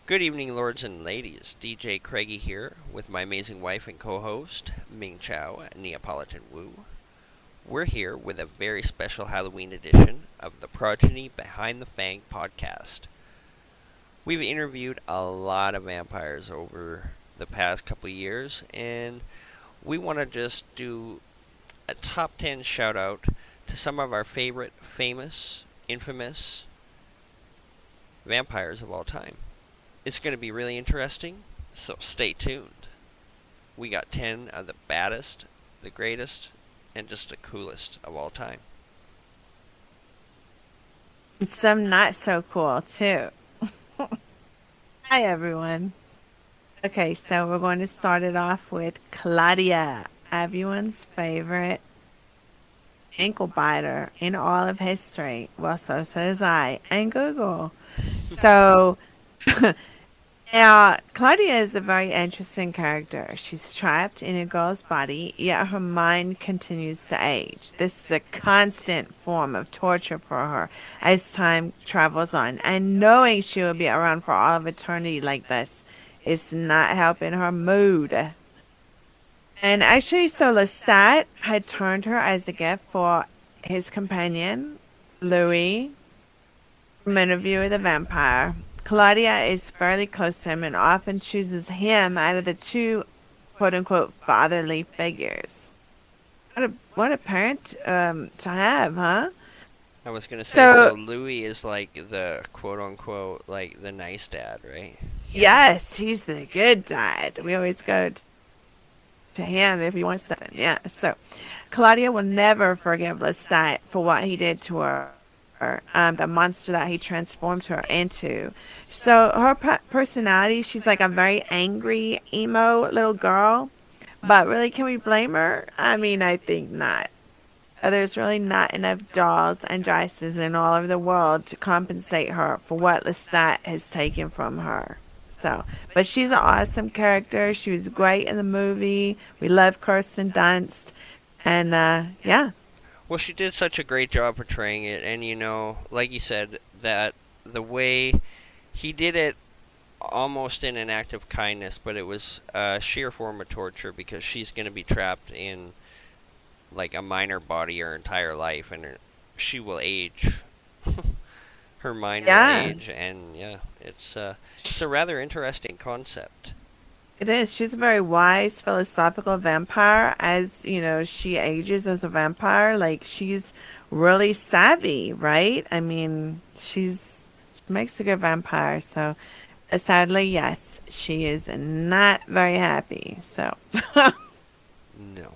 Good evening, lords and ladies. DJ Craigie here with my amazing wife and co-host, Ming Chow, Neapolitan Wu. We're here with a very special Halloween edition of the Progeny Behind the Fang podcast. We've interviewed a lot of vampires over the past couple of years, and we want to just do a top 10 shout out to some of our favorite famous, infamous vampires of all time. It's going to be really interesting, so stay tuned. We got 10 of the baddest, the greatest, and just the coolest of all time. Some not so cool too. Hi everyone. Okay, so we're going to start it off with Claudia, everyone's favorite ankle biter in all of history. Well, so says I and Google. So now Claudia is a very interesting character. She's trapped in a girl's body, yet her mind continues to age. This is a constant form of torture for her as time travels on. And knowing she will be around for all of eternity like this is not helping her mood. And actually, so Lestat had turned her as a gift for his companion, Louis, from Interview with a Vampire. Claudia is fairly close to him and often chooses him out of the two quote unquote fatherly figures. What a parent to have, huh? I was going to say, so So Louis is like the quote unquote, like the nice dad, right? yes, he's the good dad. We always go to him if he wants something. Yeah. So Claudia will never forgive Lestat for what he did to her. The monster that he transformed her into. So her personality, she's like a very angry, emo little girl. But really, can we blame her? I mean, I think not. There's really not enough dolls and dresses in all over the world to compensate her for what Lestat has taken from her. So, but she's an awesome character. She was great in the movie. We love Kirsten Dunst, and yeah, Well, she did such a great job portraying it, and like you said, that the way he did it almost in an act of kindness, but it was a sheer form of torture because she's going to be trapped in like a minor body her entire life, and she will age. Her mind will yeah, age, and yeah, it's a rather interesting concept. it is. She's a very wise, philosophical vampire. As you know, she ages as a vampire. Like she's really savvy, right? I mean, she makes a good vampire. So, sadly, yes, she is not very happy. So, No.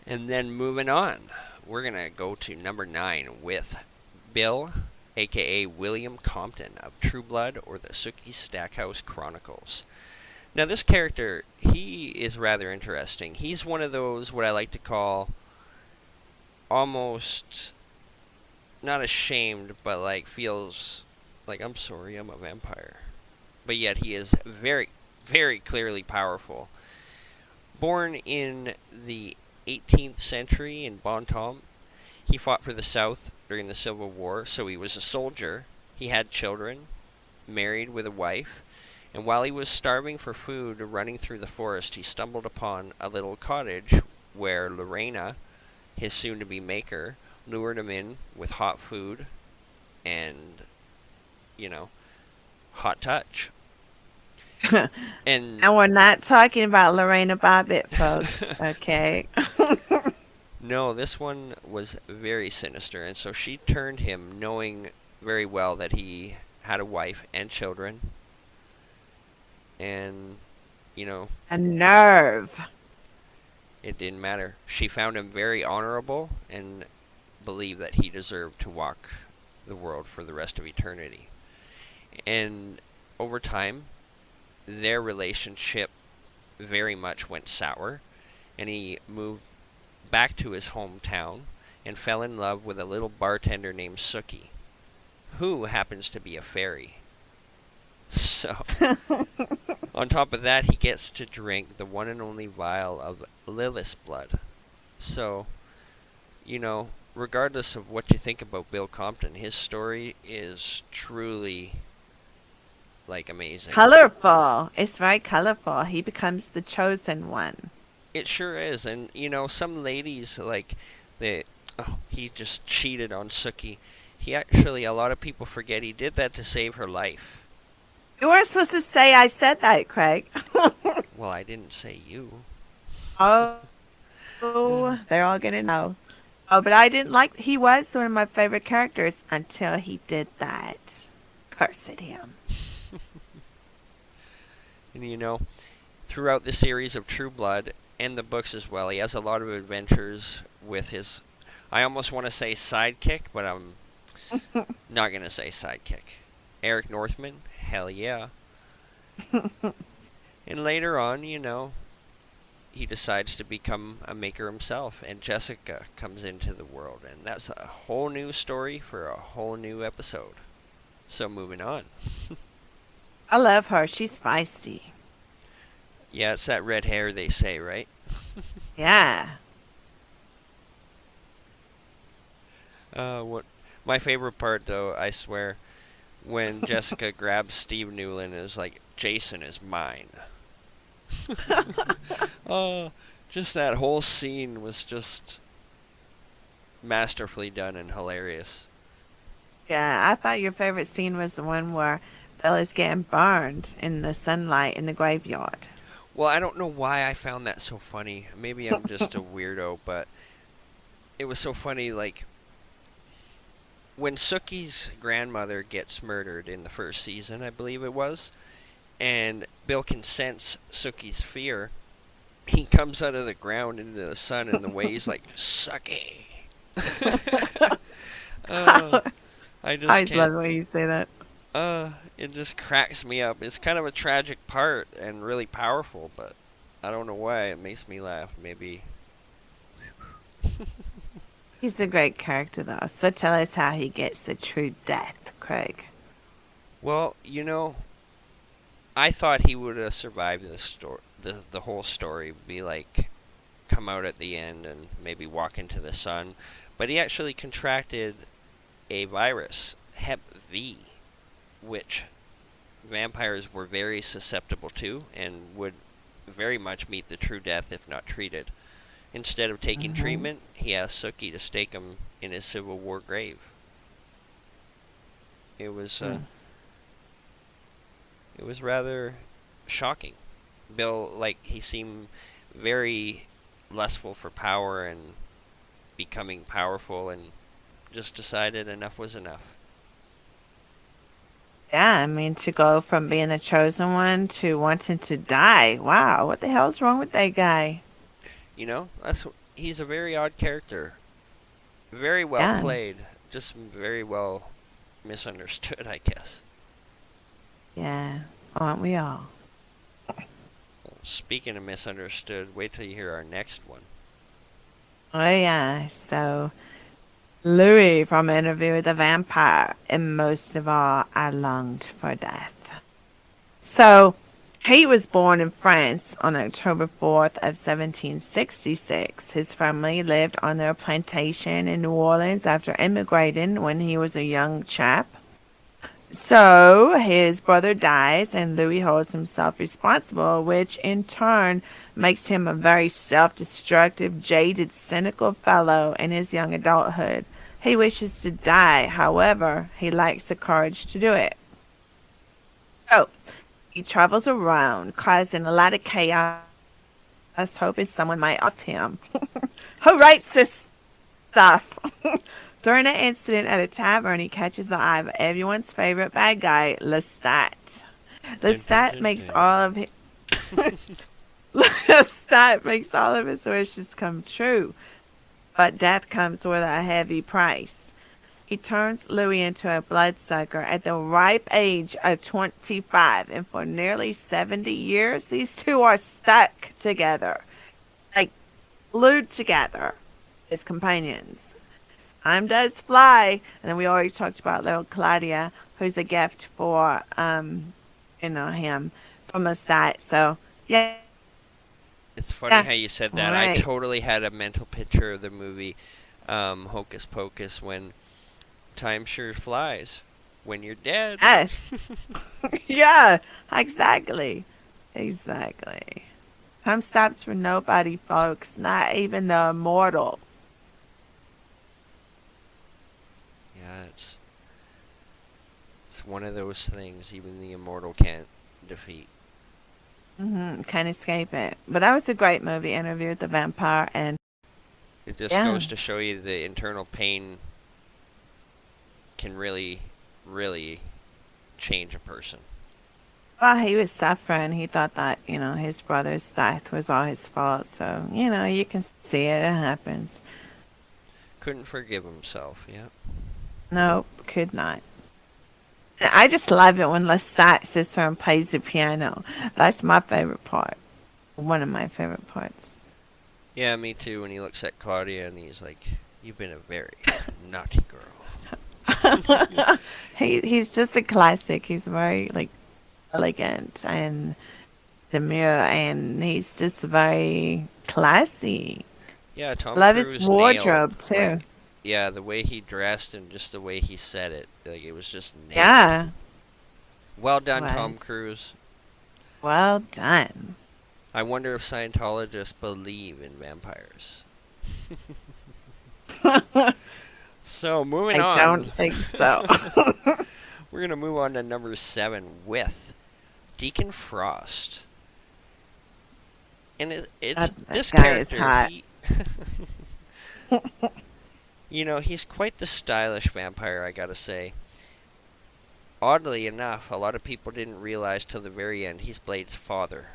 And then moving on, we're gonna go to number 9 with Bill, aka William Compton of True Blood or the Sookie Stackhouse Chronicles. Now, this character, he is rather interesting. He's one of those, what I like to call, almost not ashamed, but like feels like, I'm sorry, I'm a vampire. But yet he is very, very clearly powerful. Born in the 18th century in Bonton, he fought for the South during the Civil War, so he was a soldier. He had children, married with a wife, and while he was starving for food running through the forest, he stumbled upon a little cottage where Lorena, his soon to be maker, lured him in with hot food and, you know, hot touch. And and we're not talking about Lorena Bobbitt, folks. Okay. no, this one was very sinister, and so she turned him knowing very well that he had a wife and children, and, you know, A nerve. it didn't matter. She found him very honorable and believed that he deserved to walk the world for the rest of eternity. And over time, their relationship very much went sour, and he moved back to his hometown and fell in love with a little bartender named Sookie, who happens to be a fairy. So, on top of that, he gets to drink the one and only vial of Lilith's blood. So, regardless of what you think about Bill Compton, his story is truly like amazing. Colorful. It's very colorful. He becomes the chosen one. It sure is, and some ladies like they. Oh, he just cheated on Suki. He actually, a lot of people forget he did that to save her life. You weren't supposed to say I said that, Craig. Well, I didn't say you. Oh, they're all gonna know. Oh, but I didn't like. He was one of my favorite characters until he did that. Cursed him. And throughout the series of True Blood and the books as well, he has a lot of adventures with his. I almost want to say sidekick, but I'm not gonna say sidekick. Eric Northman, hell yeah. And later on, he decides to become a maker himself, and Jessica comes into the world, and that's a whole new story for a whole new episode. So moving on. I love her. She's feisty. Yeah, it's that red hair they say, right? Yeah. What my favorite part though, I swear, when Jessica grabs Steve Newland and is like, Jason is mine. Oh, just that whole scene was just masterfully done and hilarious. Yeah, I thought your favorite scene was the one where Bella's getting burned in the sunlight in the graveyard. Well, I don't know why I found that so funny. Maybe I'm just a weirdo, but it was so funny, like, when Suki's grandmother gets murdered in the first season, I believe it was, and Bill can sense Suki's fear, he comes out of the ground into the sun, and the way he's like, Suki! uh, I just I always love can't. the way you say that. It just cracks me up. It's kind of a tragic part and really powerful, but I don't know why it makes me laugh. Maybe. He's a great character, though. So tell us how he gets the true death, Craig. Well, I thought he would have survived the story. The whole story would be like come out at the end and maybe walk into the sun, but he actually contracted a virus, Hep V, which vampires were very susceptible to and would very much meet the true death if not treated. Instead of taking Hmm. treatment, he asked Suki to stake him in his Civil War grave. It was Mm. it was rather shocking. Bill, like, he seemed very lustful for power and becoming powerful, and just decided enough was enough. Yeah, I mean, to go from being the chosen one to wanting to die. Wow, what the hell's wrong with that guy? He's a very odd character. Very well Yeah, played, just very well misunderstood, I guess. yeah. Aren't we all? Speaking of misunderstood, wait till you hear our next one. Oh, yeah. So, Louis from Interview with the Vampire. And most of all, I longed for death. So, he was born in France on October 4th of 1766. His family lived on their plantation in New Orleans after immigrating when he was a young chap. So his brother dies, and Louis holds himself responsible, which in turn makes him a very self destructive, jaded, cynical fellow in his young adulthood. He wishes to die, however, he lacks the courage to do it. So he travels around, causing a lot of chaos, hoping someone might off him. Who writes this stuff? During an incident at a tavern, he catches the eye of everyone's favorite bad guy, Lestat. Dun, dun, Lestat dun, makes all of dun. his Lestat makes all of his wishes come true, but death comes with a heavy price. He turns Louis into a bloodsucker at the ripe age of 25, and for nearly 70 years, these two are stuck together, like glued together as companions. Time does fly, and then we already talked about little Claudia, who's a gift for him from a site. So yeah, It's funny yeah, how you said all that. I right. totally had a mental picture of the movie Hocus Pocus when time sure flies. when you're dead. Yes. Yeah, exactly. Exactly. Time stops for nobody, folks, not even the immortal. Yeah, it's one of those things even the immortal can't defeat. Can't escape it. But that was a great movie, Interview with the Vampire, and It just yeah. goes to show you the internal pain can really, really change a person. Well, he was suffering. He thought that, his brother's death was all his fault. So, you can see it. It happens. Couldn't forgive himself, yeah. Nope, could not. I just love it when Lestat sits there and plays the piano. That's my favorite part. One of my favorite parts. Yeah, me too, when he looks at Claudia and he's like, you've been a very naughty girl. He's just a classic. He's very like elegant and demure, and he's just very classy. Yeah, Tom Love his Cruise nailed, wardrobe too. like, yeah, the way he dressed and just the way he said it. Like, it was just nailed. Yeah, Well done, was Tom Cruise. well done. I wonder if Scientologists believe in vampires. So, moving I don't on. think so. We're going to move on to number 7 with Deacon Frost. And it's That this guy is character, hot. he's quite the stylish vampire, I gotta say. Oddly enough, a lot of people didn't realize till the very end he's Blade's father.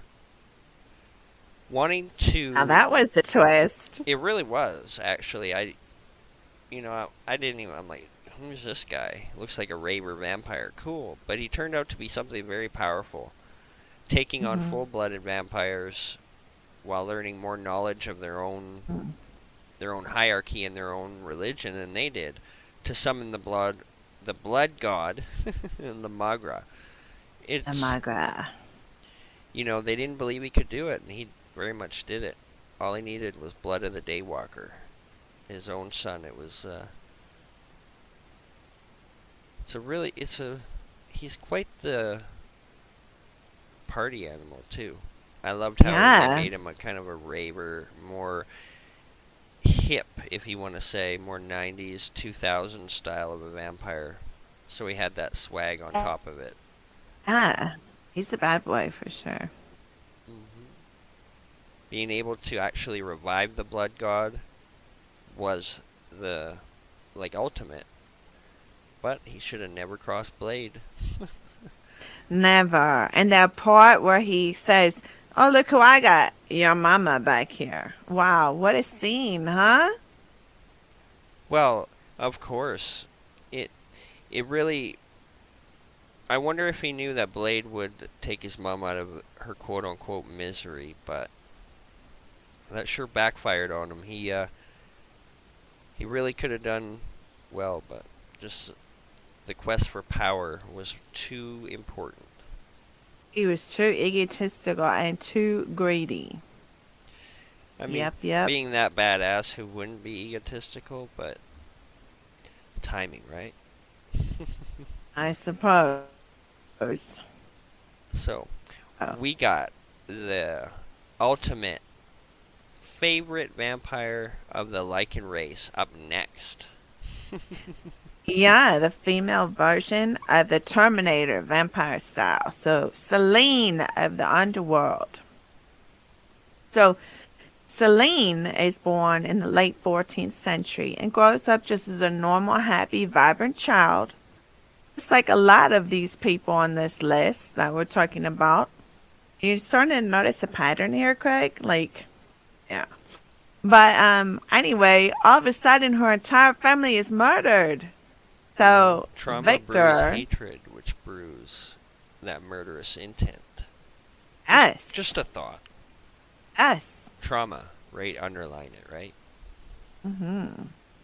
Wanting Now to... that was a twist. It really was, actually. I didn't even... I'm like, who's this guy? Looks like a raver vampire. Cool. But he turned out to be something very powerful. Taking on Hmm. full-blooded vampires while learning more knowledge of their own hierarchy and their own religion than they did, to summon the blood god, and the Magra. Oh It's my god. they didn't believe he could do it, and he very much did it. All he needed was blood of the Daywalker, his own son. It was he's quite the party animal too. I loved how they Yeah. made him a kind of a raver, more hip, if you want to say, more 90s, 2000 style of a vampire. So he had that swag on top of it. Yeah. He's a bad boy for sure. Hmm. Being able to actually revive the blood god was the, like, ultimate. But he should have never crossed Blade. Never. And that part where he says, "Oh, look who I got. Your mama back here." Wow, what a scene, huh? Well, of course. It it really... I wonder if he knew that Blade would take his mom out of her quote-unquote misery, but that sure backfired on him. He really could have done well, but just the quest for power was too important. He was too egotistical and too greedy. I mean, Yep, yep. being that badass, who wouldn't be egotistical? But timing, right? I suppose. So, Oh. we got the ultimate favorite vampire of the Lycan race up next. Yeah, the female version of the Terminator vampire style. So, Selene of the underworld. So, Selene is born in the late 14th century and grows up just as a normal, happy, vibrant child. Just like a lot of these people on this list that we're talking about. You're starting to notice a pattern here, Craig? Like, yeah. But anyway, all of a sudden her entire family is murdered. So Trauma brews Victor, hatred, which brews that murderous intent. yes, Just a thought. yes. Trauma, right? Underline it, right?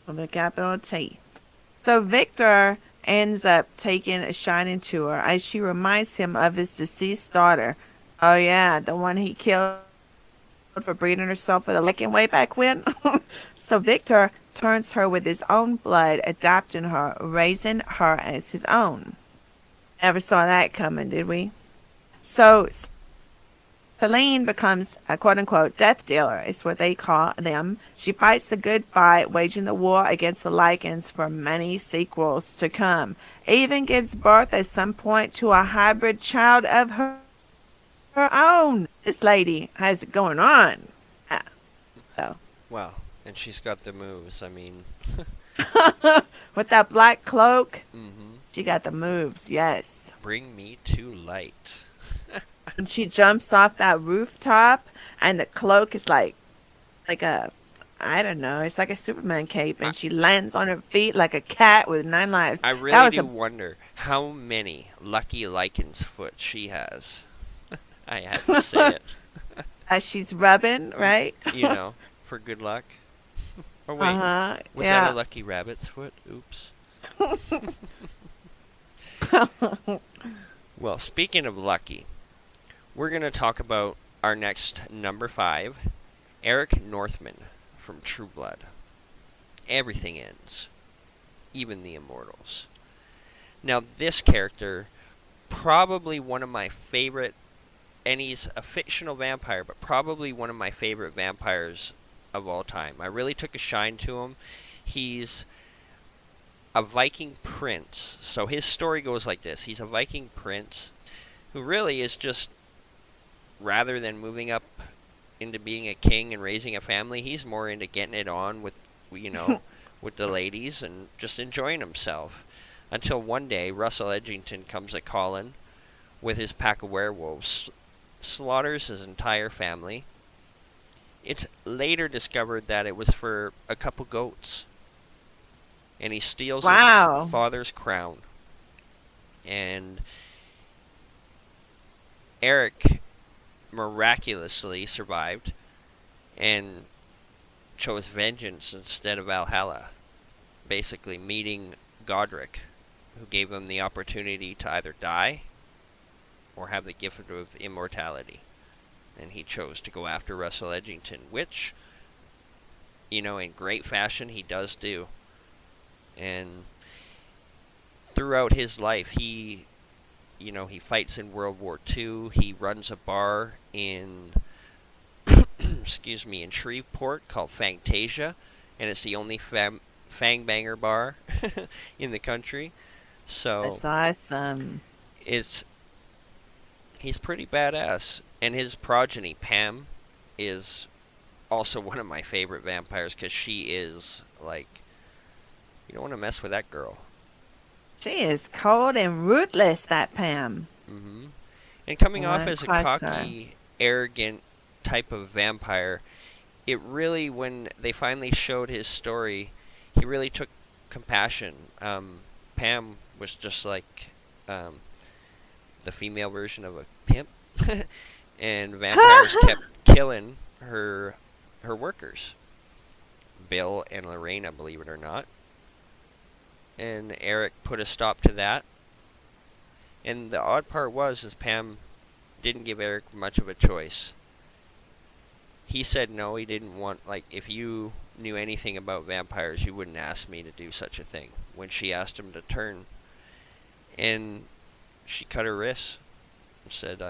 With a capital T. So Victor ends up taking a shining to her as she reminds him of his deceased daughter. Oh yeah, the one he killed for breeding herself with a licking way back when. So Victor turns her with his own blood, adopting her, raising her as his own. Never saw that coming, did we? So Celine becomes a quote unquote death dealer, is what they call them. She fights the good fight, waging the war against the lichens for many sequels to come. Even gives birth at some point to a hybrid child of her own. This lady has it going on. Ah, so. Well, and she's got the moves. I mean, With that black cloak, mm-hmm. she got the moves, yes. Bring me to light. And she jumps off that rooftop, and the cloak is like a, I don't know, it's like a Superman cape, I, and she lands on her feet like a cat with 9 lives. I That really was do a, wonder how many lucky lichens foot she has. I had to say it. as she's rubbing, right? You know, for good luck. Or wait, Uh-huh, was yeah. that a lucky rabbit's foot? Oops. Well, speaking of lucky, we're going to talk about our next number 5, Eric Northman from True Blood. Everything ends, even the immortals. Now, this character, probably one of my favorite, and he's a fictional vampire, but probably one of my favorite vampires of all time. I really took a shine to him. He's a Viking prince. So his story goes like this. He's a Viking prince who really is just, rather than moving up into being a king and raising a family, he's more into getting it on with, with the ladies and just enjoying himself. Until one day, Russell Edgington comes a calling with his pack of werewolves, slaughters his entire family. It's later discovered that it was for a couple goats. And he steals Wow. his father's crown. And Eric miraculously survived and chose vengeance instead of Valhalla. Basically meeting Godric, who gave him the opportunity to either die or have the gift of immortality. And he chose to go after Russell Edgington, which, in great fashion he does do. And throughout his life, he fights in World War II. He runs a bar in, in Shreveport called Fantasia, and it's the only fangbanger bar in the country. So That's awesome. he's pretty badass. And his progeny, Pam, is also one of my favorite vampires because she is like, you don't want to mess with that girl. She is cold and ruthless, that Pam. Mm-hmm. And coming I off wanna as a crush her. cocky, arrogant type of vampire, it really, when they finally showed his story, he really took compassion. Pam was just like the female version of a pimp, and vampires kept killing her workers, Bill and Lorena, believe it or not. And Eric put a stop to that. And the odd part is Pam didn't give Eric much of a choice. He said no, he didn't want, if you knew anything about vampires, you wouldn't ask me to do such a thing. When she asked him to turn, and she cut her wrists and said,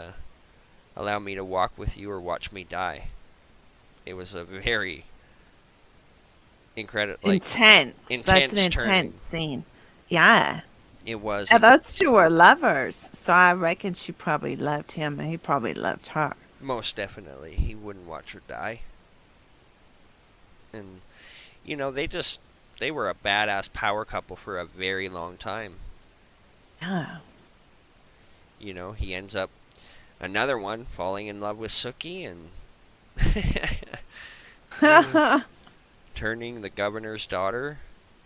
allow me to walk with you or watch me die. It was a very incredible, Intense. That's an intense turning. intense scene. Yeah. It was. Yeah, those two were lovers, so I reckon she probably loved him and he probably loved her. Most definitely. He wouldn't watch her die. And, they were a badass power couple for a very long time. Yeah. He ends up, another one, falling in love with Sookie and turning the governor's daughter,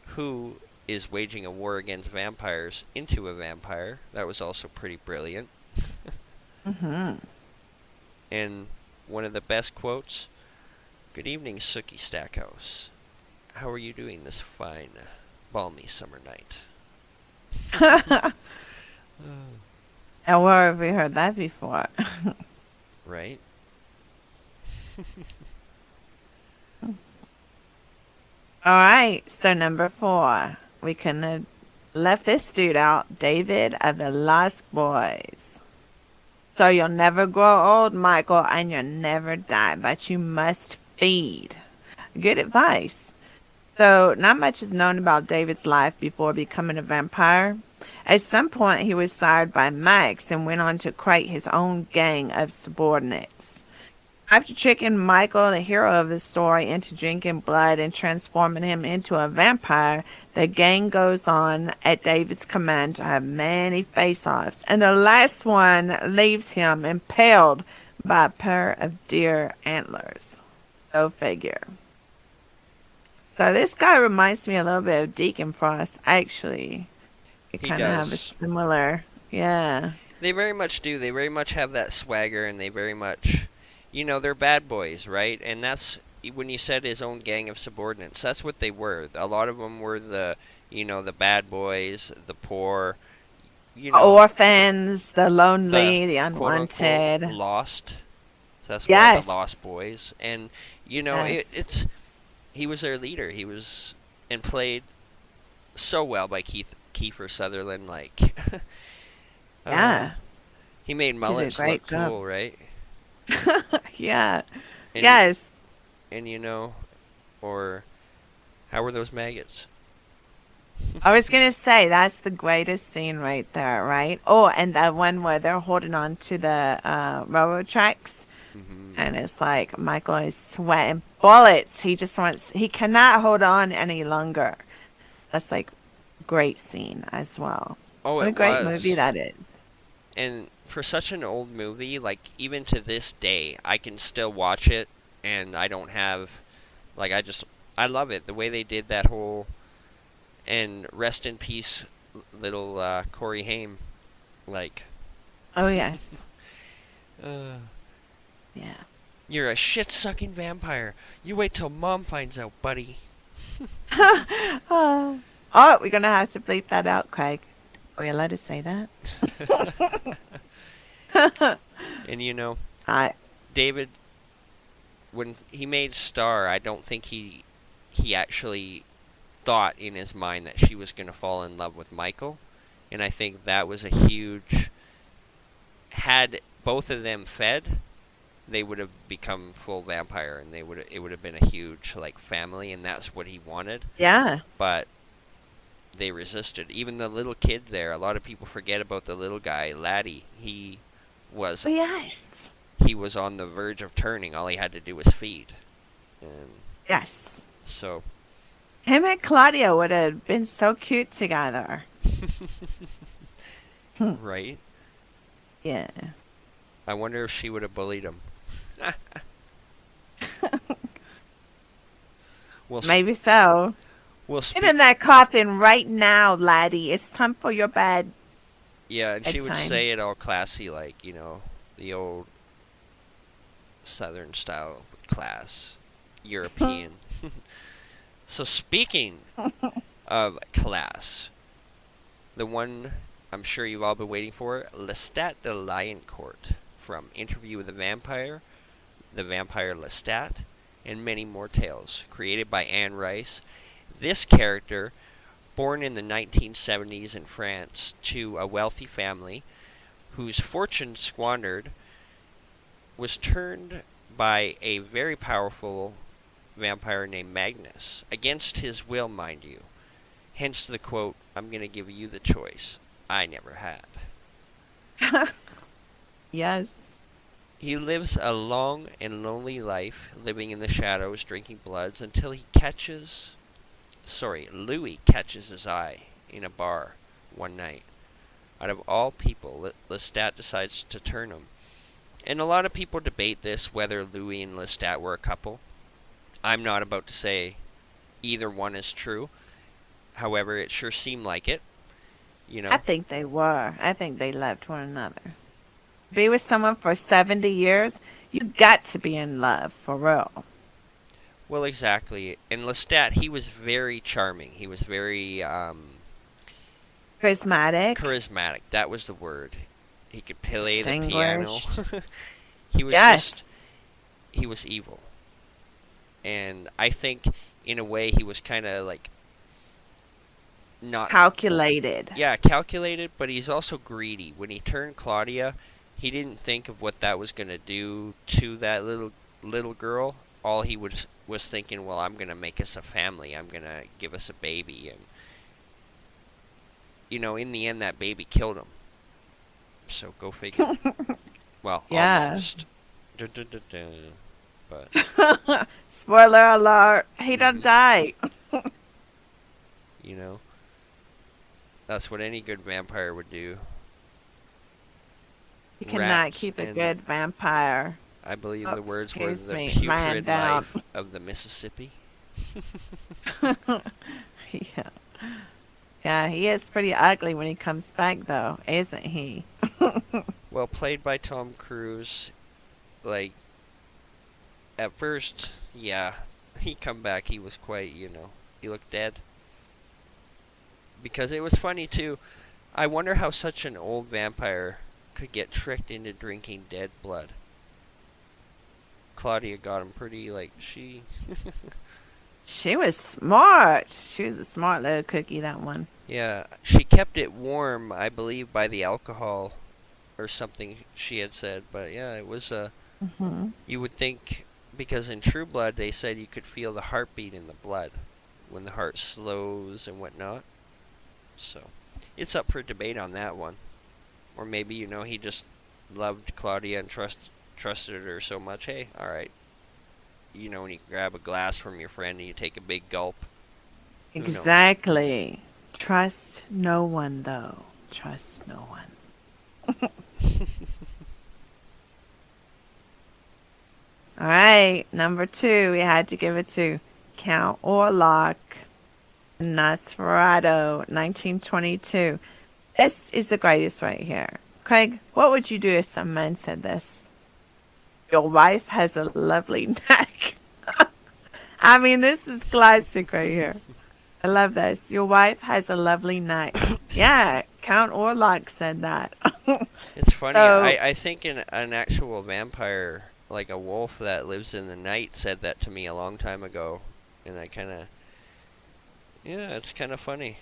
who is waging a war against vampires, into a vampire. That was also pretty brilliant. Mm-hmm. And one of the best quotes, "Good evening, Sookie Stackhouse. How are you doing this fine, balmy summer night?" And where have we heard that before? Right? All right. So number 4, we couldn't have left this dude out. David of the Lost Boys. So you'll never grow old, Michael, and you'll never die, but you must feed. Good advice. So, not much is known about David's life before becoming a vampire. At some point, he was sired by Max and went on to create his own gang of subordinates. After tricking Michael, the hero of the story, into drinking blood and transforming him into a vampire, the gang goes on at David's command to have many face-offs, and the last one leaves him impaled by a pair of deer antlers. Go figure. So this guy reminds me a little bit of Deacon Frost, actually. They He kind of have a does. similar, yeah. They very much do. They very much have that swagger, and they very much, they're bad boys, right? And that's when you said his own gang of subordinates. That's what they were. A lot of them were the bad boys, the poor, Orphans, the the lonely, the quote unquote unwanted. lost. So that's why the Yes, Lost Boys, and yes, it's he was their leader. He was and played so well by Kiefer Sutherland. Like, uh, yeah. he made Did a mullets look great job. cool, right? Yeah, And yes. and or how were those maggots? I was gonna say that's the greatest scene right there, right? Oh, and that one where they're holding on to the railroad tracks, Hmm. and it's like Michael is sweating bullets. He cannot hold on any longer. That's like great scene as well. Oh, What a it great movie was. that is. And for such an old movie, like even to this day, I can still watch it, and I don't have like I love it the way they did that whole and rest in peace, little Corey Haim. Like, Oh yes, uh, yeah. you're a shit sucking vampire. You wait till mom finds out, buddy. Oh, oh, we're gonna have to bleep that out, Craig. Are we allowed to say that? And I David, when he made Star, I don't think he actually thought in his mind that she was going to fall in love with Michael, and I think that was a huge. Had both of them fed, they would have become full vampire, and it would have been a huge like family, and that's what he wanted. yeah. But they resisted. Even the little kid there. A lot of people forget about the little guy, Laddie. Was Oh yes, he was on the verge of turning. All he had to do was feed, and yes. so. Him and Claudia would have been so cute together. Hmm. Right? Yeah. I wonder if she would have bullied him. We'll Maybe so. we'll Get in speak. that coffin right now, laddie. It's time for your Yeah, and she would bedtime. say it all classy, like the old Southern style with class, European. So speaking of class, the one I'm sure you've all been waiting for, Lestat the Lion Court, from Interview with the Vampire Lestat, and many more tales, created by Anne Rice. This character, born in the 1970s in France to a wealthy family whose fortune squandered, was turned by a very powerful vampire named Magnus, against his will, mind you. Hence the quote, I'm going to give you the choice I never had. Yes. He lives a long and lonely life, living in the shadows, drinking bloods, until Louis catches his eye in a bar one night. Out of all people, Lestat decides to turn him. And a lot of people debate this, whether Louis and Lestat were a couple. I'm not about to say either one is true. However, it sure seemed like it, you I know. think they were. I think they loved one another. Be with someone for 70 years, you got to be in love, for real. Well, exactly. And Lestat, he was very charming. He was very Charismatic, charismatic. That was the word. He could play the piano. distinguished. He was Yes. just, he was evil. And I think in a way, he was kind of like not. Calculated. Yeah, calculated, but he's also greedy. When he turned Claudia, he didn't think of what that was gonna do to that little girl. All he was thinking, well, I'm gonna make us a family. I'm gonna give us a baby, and in the end, that baby killed him. So go figure. Well, Yeah. almost. Dun, dun, dun, dun. But Spoiler alert. He done mhm, die. you know, that's what any good vampire would do. You cannot Rats keep a and good vampire. I believe Oh, the words were excuse the me. Man putrid down. life of the Mississippi. Yeah. Yeah, he is pretty ugly when he comes back, though, isn't he? Well, played by Tom Cruise. Like, at first, yeah, he come back, he was quite, he looked dead. Because it was funny, too. I wonder how such an old vampire could get tricked into drinking dead blood. Claudia got him pretty, like, she... She was smart. She was a smart little cookie, that one. Yeah, she kept it warm, I believe, by the alcohol or something she had said. But yeah, it was Hmm. you would think, because in True Blood they said you could feel the heartbeat in the blood when the heart slows and whatnot. So it's up for debate on that one. Or maybe he just loved Claudia and trusted her so much. Hey, all right. When you grab a glass from your friend and you take a big gulp. Who knows? Exactly. Trust no one, though. Trust no one. All right, number 2, we had to give it to Count Orlok, Nosferatu, 1922. This is the greatest right here. Craig, what would you do if some man said this? Your wife has a lovely neck. I mean, this is classic right here. I love this. Your wife has a lovely neck. Yeah, Count Orlok said that. It's funny. So, I think an actual vampire, like a wolf that lives in the night, said that to me a long time ago, and I kind of, yeah, it's kind of funny.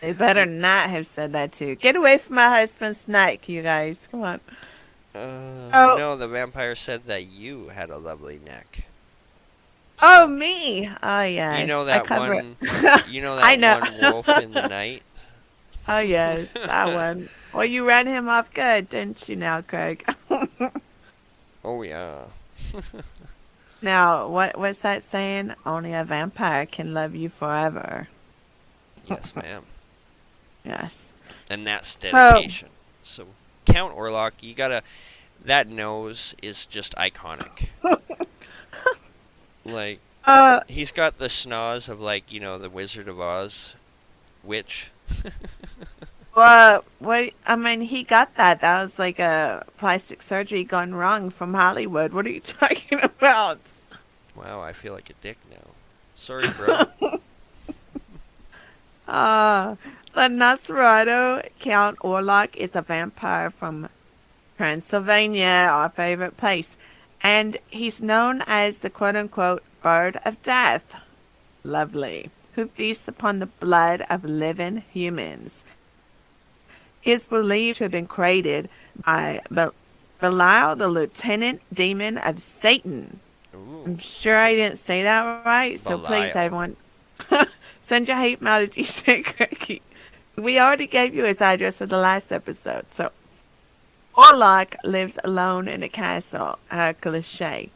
they better not have said that too. Get away from my husband's neck, you guys. Come on. Oh, No, the vampire said that you had a lovely neck. oh, So, me. Oh, you know yes. I that cover it. one, you know I that know. one wolf in the night. Oh, yes. That one. Well, you ran him off good, didn't you now, Craig? Oh yeah. Now, what's that saying? Only a vampire can love you forever. Yes, ma'am. Yes. And that's So, dedication. So, Count Orlok, you gotta. That nose is just iconic. Like, uh, he's got the schnoz of, like, the Wizard of Oz witch. well, what? I mean, he got that. That was like a plastic surgery gone wrong from Hollywood. What are you talking about? Wow, I feel like a dick now. Sorry, bro. Uh, the Nosferatu Count Orlok is a vampire from Transylvania, our favorite place. And he's known as the quote unquote bird of death. Lovely. Who feasts upon the blood of living humans. He is believed to have been created by Belial, the lieutenant demon of Satan. Ooh, I'm sure I didn't say that right, so please, Belial. everyone, send your hate mail to DJ Cookie. We already gave you his address in the last episode. So, Orlok lives alone in a castle, a cliche.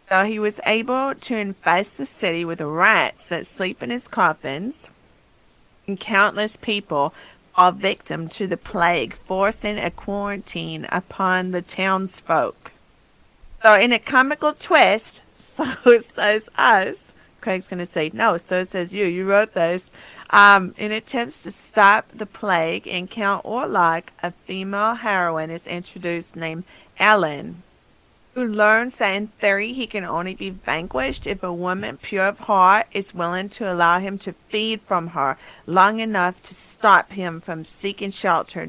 So he was able to infest the city with rats that sleep in his coffins, and countless people fall victim to the plague, forcing a quarantine upon the townsfolk. So, in a comical twist, so says us. Craig's going to say, no, so it says you. You wrote this. In attempts to stop the plague in Count Orlok, a female heroine is introduced named Ellen, who learns that in theory he can only be vanquished if a woman pure of heart is willing to allow him to feed from her long enough to stop him from seeking shelter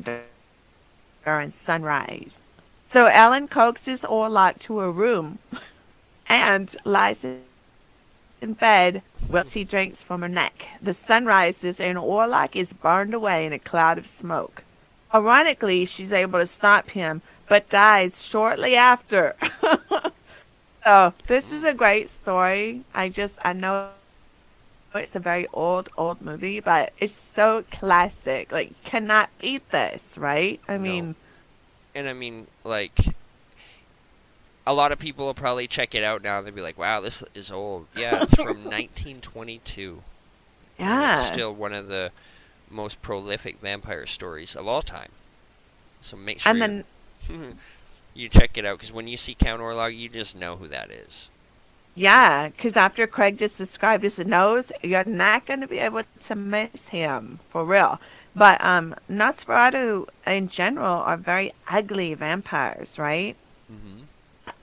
during sunrise. So Ellen coaxes Orlok to a room and lies in bed whilst he drinks from her neck. The sun rises and Orlok is burned away in a cloud of smoke. Ironically, she's able to stop him, but dies shortly after. So, this is a great story. I know it's a very old movie, but it's so classic. Like, you cannot beat this, right? I No. mean, And I mean, like, a lot of people will probably check it out now and they'll be like, wow, this is old. Yeah, it's from 1922. And it's yeah. still one of the most prolific vampire stories of all time. So make And sure then, you check it out, because when you see Count Orlog, you just know who that is. yeah, because after Craig just described his nose, you're not going to be able to miss him for real. But Nosferatu in general are very ugly vampires, right? Hmm.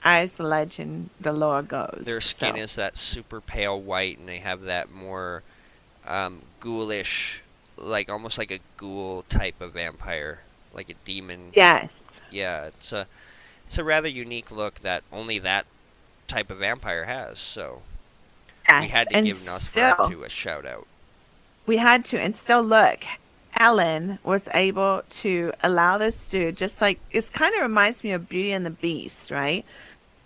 As the legend, the lore goes. Their skin So, is that super pale white, and they have that more ghoulish, like almost like a ghoul type of vampire, like a demon. yes, Yeah, it's a rather unique look that only that type of vampire has. So we yes. had to And give still, Nosferatu a shout out. we had to, and still look, Ellen was able to allow this dude, just like, it kind of reminds me of Beauty and the Beast, right?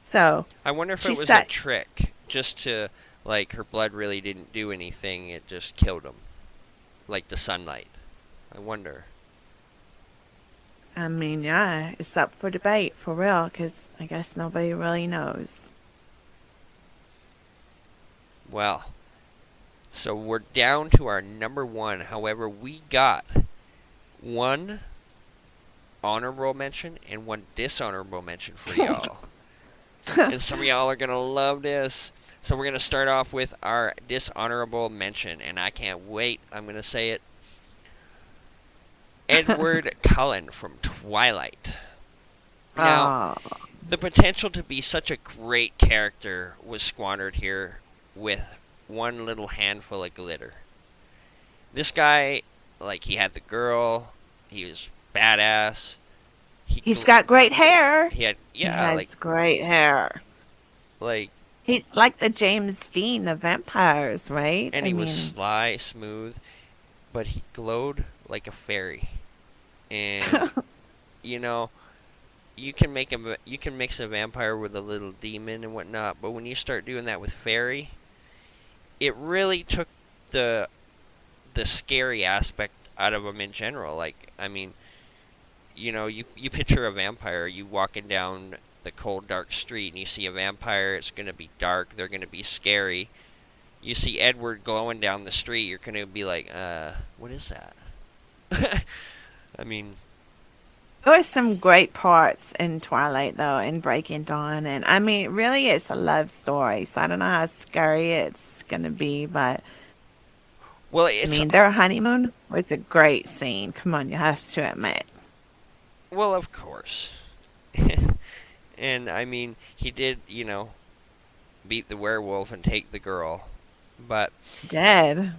So, I wonder if she it was a said, trick, just to, like, her blood really didn't do anything. It just killed him, like the sunlight. I wonder. I mean, yeah, it's up for debate for real, because I guess nobody really knows. Well, so we're down to our number one. However, we got one honorable mention and one dishonorable mention for y'all. And some of y'all are going to love this. So we're going to start off with our dishonorable mention, and I can't wait. I'm going to say it. Edward Cullen from Twilight. Now, Oh, the potential to be such a great character was squandered here with one little handful of glitter. This guy, like, he had the girl, he was badass. he's got great hair. He had, He yeah, has great hair. like, He's like the James Dean of vampires, right? and I he was mean, sly, smooth, but he glowed like a fairy. And you know, you can mix a vampire with a little demon and whatnot, but when you start doing that with fairy, it really took the the scary aspect out of them in general. Like, I mean, you know, you picture a vampire, you walking down the cold dark street and you see a vampire, it's going to be dark, they're going to be scary. You see Edward glowing down the street, you're going to be like, what is that? I mean, there were some great parts in Twilight, though, in Breaking Dawn. And I mean, really, it's a love story. So I don't know how scary it's going to be, but well, I it's mean, their honeymoon was a great scene. Come on, you have to admit. well, of course. And I mean, he did, you know, beat the werewolf and take the girl, but Dead.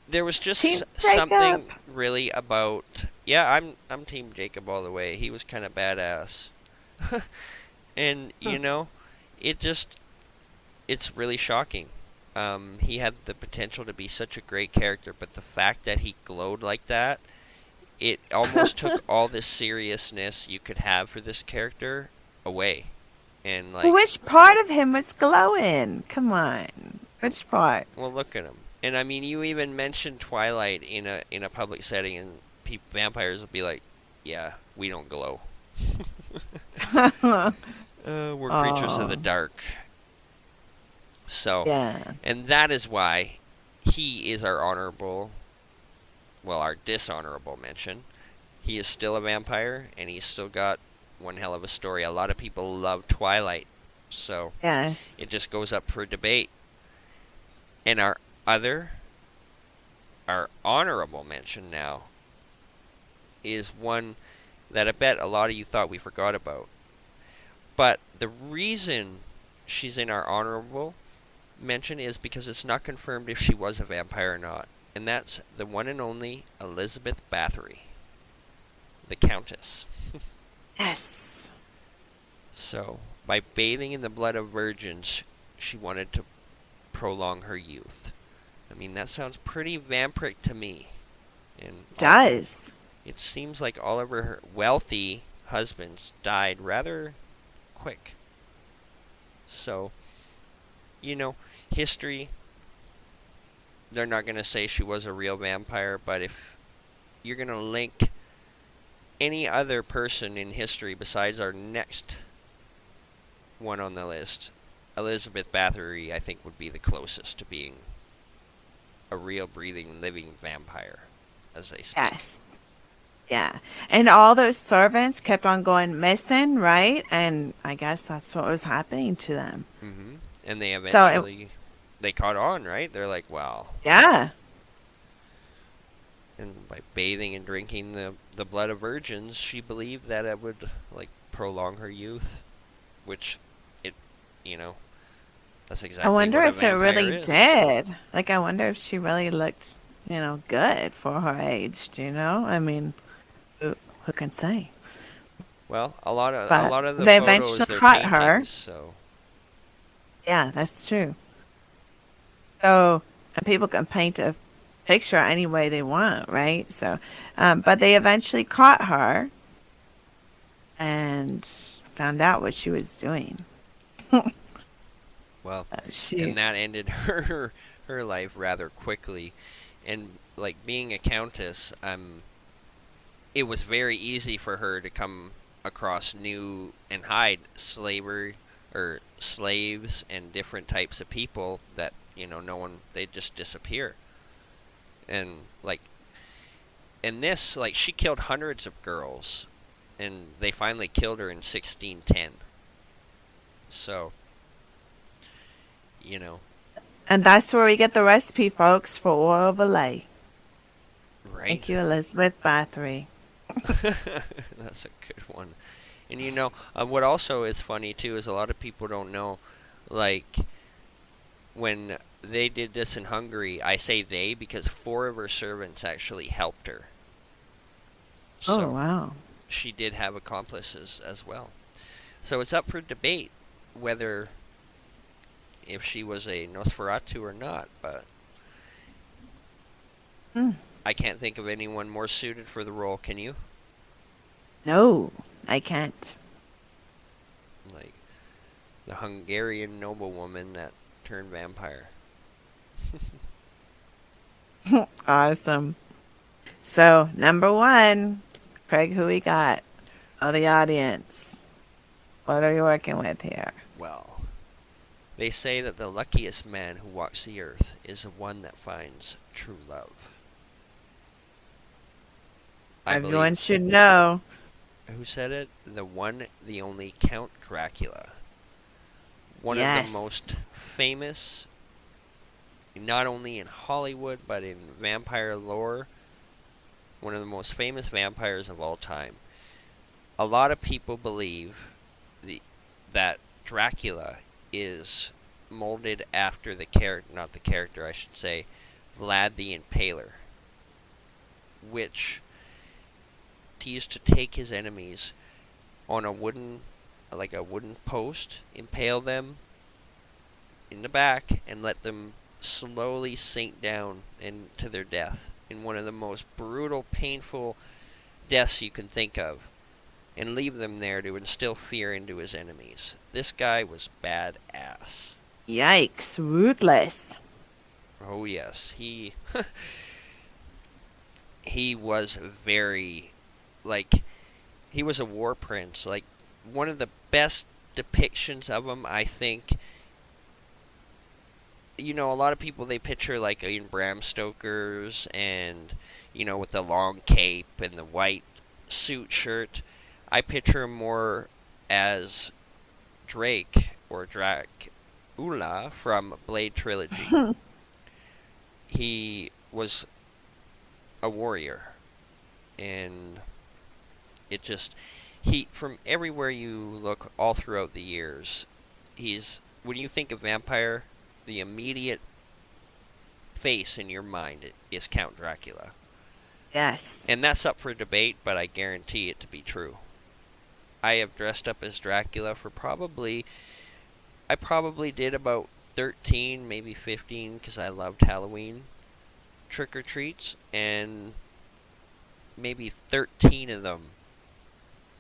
there was Team just Jacob. something really about. Yeah, I'm Team Jacob all the way. He was kind of badass, and you know, it just it's really shocking. He had the potential to be such a great character, but the fact that he glowed like that, it almost took all the seriousness you could have for this character away. And like, Which part of him was glowing? Come on. Which part? well, look at him. And I mean, you even mentioned Twilight in a public setting, and vampires will be like, "Yeah, we don't glow. We're creatures of the Oh, dark." So, yeah. and that is why he is our honorable, well, our dishonorable mention. He is still a vampire, and he's still got one hell of a story. A lot of people love Twilight, so Yes. it just goes up for debate. And other, our honorable mention now is one that I bet a lot of you thought we forgot about. But the reason she's in our honorable mention is because it's not confirmed if she was a vampire or not. And that's the one and only Elizabeth Bathory, the Countess. Yes. So, by bathing in the blood of virgins, she wanted to prolong her youth. I mean, that sounds pretty vampiric to me. And Does. it seems like all of her wealthy husbands died rather quick. So, you know, history, they're not going to say she was a real vampire, but if you're going to link any other person in history besides our next one on the list, Elizabeth Bathory, I think, would be the closest to being a real, breathing, living vampire, as they speak. Yes. Yeah. And all those servants kept on going missing, right? And I guess that's what was happening to them. Mm-hmm. And they So, eventually, they caught on, right? They're like, well, yeah. and by bathing and drinking the blood of virgins, she believed that it would, like, prolong her youth, which it, you know, that's I exactly wonder what a if it vampire really is. did. Like, I wonder if she really looked, good for her age, do you know? I mean, who can say? Well, a But lot of the they photos, eventually they're caught her. paintings, so Yeah, that's true. So, and people can paint a picture any way they want, right? So, but they eventually caught her and found out what she was doing. well, She, and that ended her life rather quickly. And like being a countess, it was very easy for her to come across new and hide slavery or slaves and different types of people that no one, they just disappear. And like in this, like, she killed hundreds of girls, and they finally killed her in 1610. So you know and that's where we get the recipe, folks, for oil Valet. right. Thank you, Elizabeth Bathory. That's a good one. And what also is funny too is a lot of people don't know, like, when they did this in Hungary, I say they because four of her servants actually helped her. Oh, So wow. she did have accomplices as well. So it's up for debate whether if she was a Nosferatu or not, but Hmm. I can't think of anyone more suited for the role. Can you? No, I can't. Like the Hungarian noblewoman that turned vampire. Awesome. So, number one, Craig, who we got? Oh, the audience. What are you working with here? Well, they say that the luckiest man who walks the earth is the one that finds true love. I Everyone believe. should know. Who said it? The one, the only Count Dracula. One of the Yes. most famous, not only in Hollywood, but in vampire lore. One of the most famous vampires of all time. A lot of people believe that Dracula is molded after the character, not the character, I should say, Vlad the Impaler, which he used to take his enemies on like a wooden post, impale them in the back, and let them slowly sink down into their death in one of the most brutal, painful deaths you can think of, and leave them there to instill fear into his enemies. This guy was badass. Yikes. Ruthless. Oh yes, he was very, like, he was a war prince. Like, one of the best depictions of him, I think. A lot of people, they picture like in Bram Stoker's, and with the long cape and the white suit shirt. I picture him more as Drake or Dracula from Blade Trilogy. He was a warrior, and it just, from everywhere you look all throughout the years, when you think of vampire, the immediate face in your mind is Count Dracula. Yes. And that's up for debate, but I guarantee it to be true. I have dressed up as Dracula I probably did about 13, maybe 15, because I loved Halloween trick or treats, and maybe 13 of them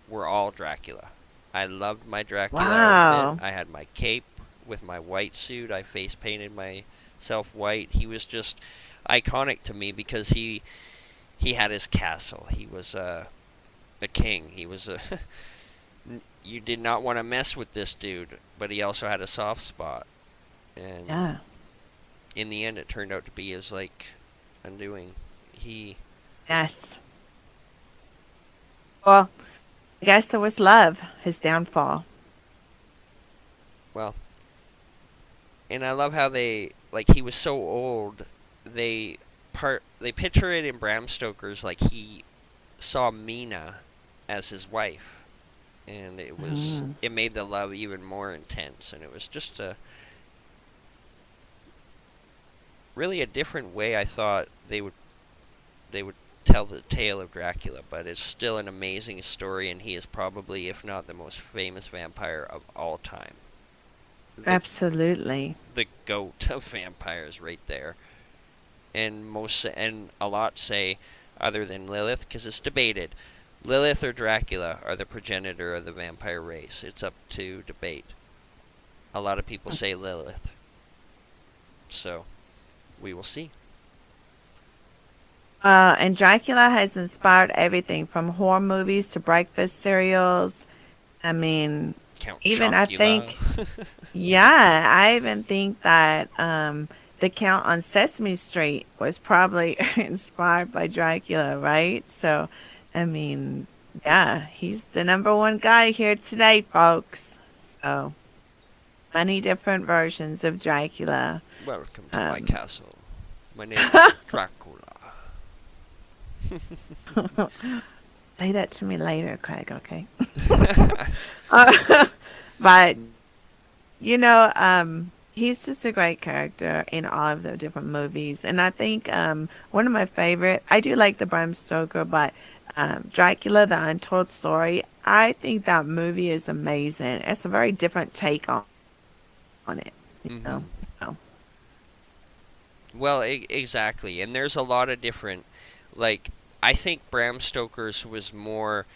were all Dracula. I loved my Dracula outfit. Wow. I had my cape with my white suit. I face painted myself white. He was just iconic to me because he had his castle. He was a king. He was a you did not want to mess with this dude, but he also had a soft spot. And Yeah. in the end, it turned out to be his like undoing. He Yes. Well, I guess it was love, his downfall. well, and I love how they like he was so old. They they picture it in Bram Stoker's like he saw Mina as his wife, and Mm. it made the love even more intense, and it was just a really a different way I thought they would tell the tale of Dracula, but it's still an amazing story, and he is probably, if not the most famous vampire of all time. The Absolutely. the goat of vampires, right there. And a lot say, other than Lilith, because it's debated, Lilith or Dracula are the progenitor of the vampire race. It's up to debate. A lot of people say Lilith, so we will see. And Dracula has inspired everything from horror movies to breakfast cereals. I mean, Count even I Chocula. think, yeah, I even think that the Count on Sesame Street was probably inspired by Dracula, right? So, I mean, yeah, he's the number one guy here today, folks. So, many different versions of Dracula. Welcome to my Um, castle. My name is Dracula. Say that to me later, Craig, okay? Uh, but he's just a great character in all of the different movies, and I think one of my favorite. I do like the Bram Stoker, but Dracula: The Untold Story. I think that movie is amazing. It's a very different take on it. You know. hmm So, Well, exactly. And there's a lot of different, like, I think Bram Stoker's was more,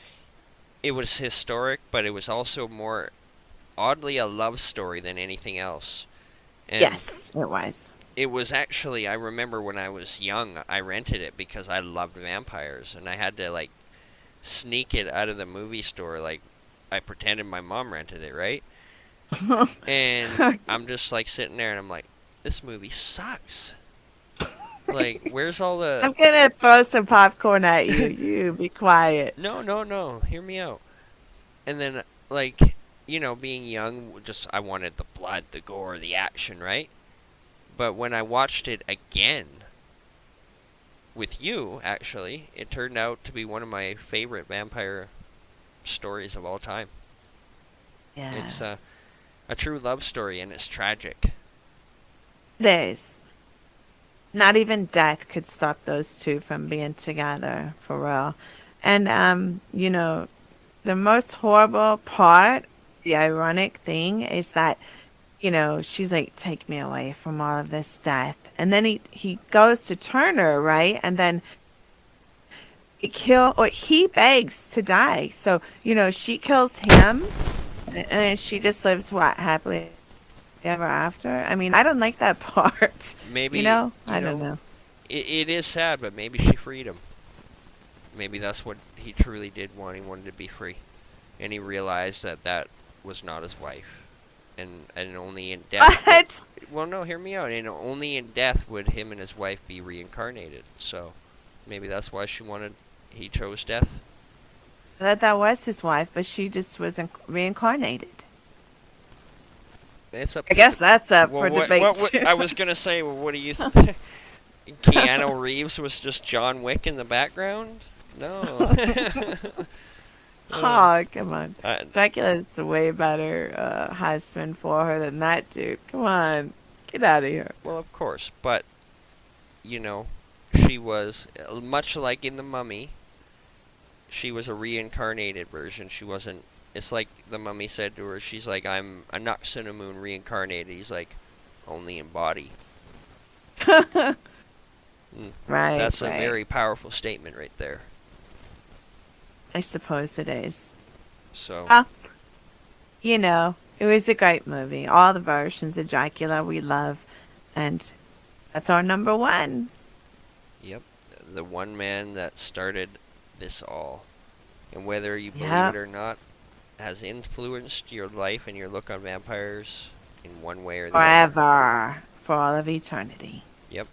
it was historic, but it was also more oddly a love story than anything else. And yes, it was. it was actually, I remember when I was young, I rented it because I loved vampires, and I had to, like, sneak it out of the movie store. Like, I pretended my mom rented it, right? And I'm just, like, sitting there, and I'm like, this movie sucks. Like, where's all the. I'm gonna throw some popcorn at you. You be quiet. No, no, no, hear me out. And then, like, being young, just, I wanted the blood, the gore, the action, right? But when I watched it again, with you, actually, it turned out to be one of my favorite vampire stories of all time. Yeah, It's a true love story, and it's tragic. it is. Not even death could stop those two from being together, for real. And the most horrible part, the ironic thing is that, she's like, take me away from all of this death. And then he goes to turn her, right? And then he begs to die. So, she kills him and then she just lives what, happily ever after? I mean, I don't like that part. Maybe, I don't know. it is sad, but maybe she freed him. Maybe that's what he truly did want. He wanted to be free. And he realized that that was not his wife. And only in death. What? Well, no, hear me out. And only in death would him and his wife be reincarnated. So maybe that's why he chose death. I thought that was his wife, but she just wasn't reincarnated. It's up I to guess that's up well, for debate what too. I was gonna say. Well, what do you think? Keanu Reeves was just John Wick in the background? No. Uh, Oh, come on. I, Dracula's a way better husband for her than that dude. Come on. Get out of here. well, of course, but you know, she was much like in the Mummy. She was a reincarnated version. She wasn't. It's like the Mummy said to her. She's like, "I'm a Noxinamoon reincarnated." He's like, only in body. Mm, Right, that's a right. very powerful statement right there. I suppose it is. So, Well, it was a great movie. All the versions of Dracula we love, and that's our number one. yep, the one man that started this all. And whether you believe it Yep. or not, has influenced your life and your look on vampires in one way or the other. Forever. For all of eternity. Yep.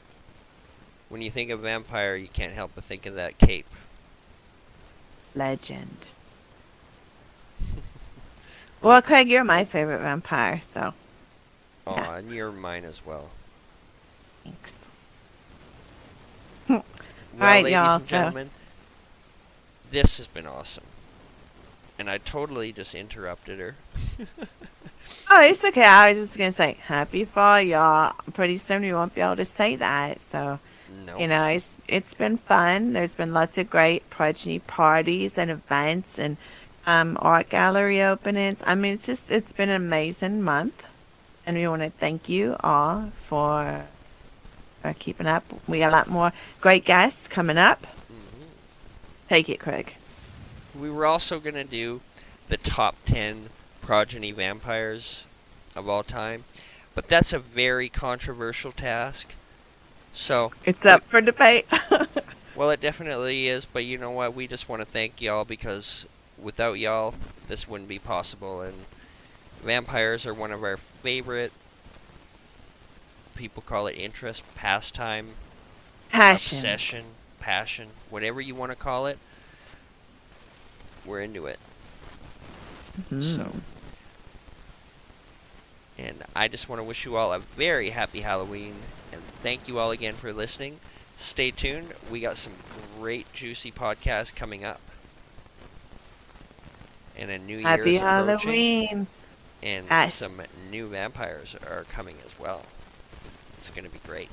When you think of vampire, you can't help but think of that cape. Legend. Well, Well, Craig, you're my favorite vampire, so yeah, aw, and you're mine as well. thanks. All Well, right, ladies y'all. and So, gentlemen, this has been awesome. And I totally just interrupted her. oh, it's okay. I was just gonna say happy fall, y'all. Pretty soon we won't be able to say that. So, Nope. it's been fun. There's been lots of great progeny parties and events and art gallery openings. I mean, it's been an amazing month, and we want to thank you all for keeping up. We got a lot more great guests coming up. Hmm. Take it, Craig. We were also going to do the top 10 progeny vampires of all time, but that's a very controversial task. So, It's we, up for debate. well, it definitely is, but you know what? We just want to thank y'all because without y'all, this wouldn't be possible. And vampires are one of our favorite, people call it interest, pastime, Passions. obsession, passion, whatever you want to call it. We're into it. So, Mhm. and I just want to wish you all a very happy Halloween, and thank you all again for listening. Stay tuned. We got some great, juicy podcasts coming up, and a new year Happy is approaching, Halloween. and Yes. some new vampires are coming as well. It's going to be great.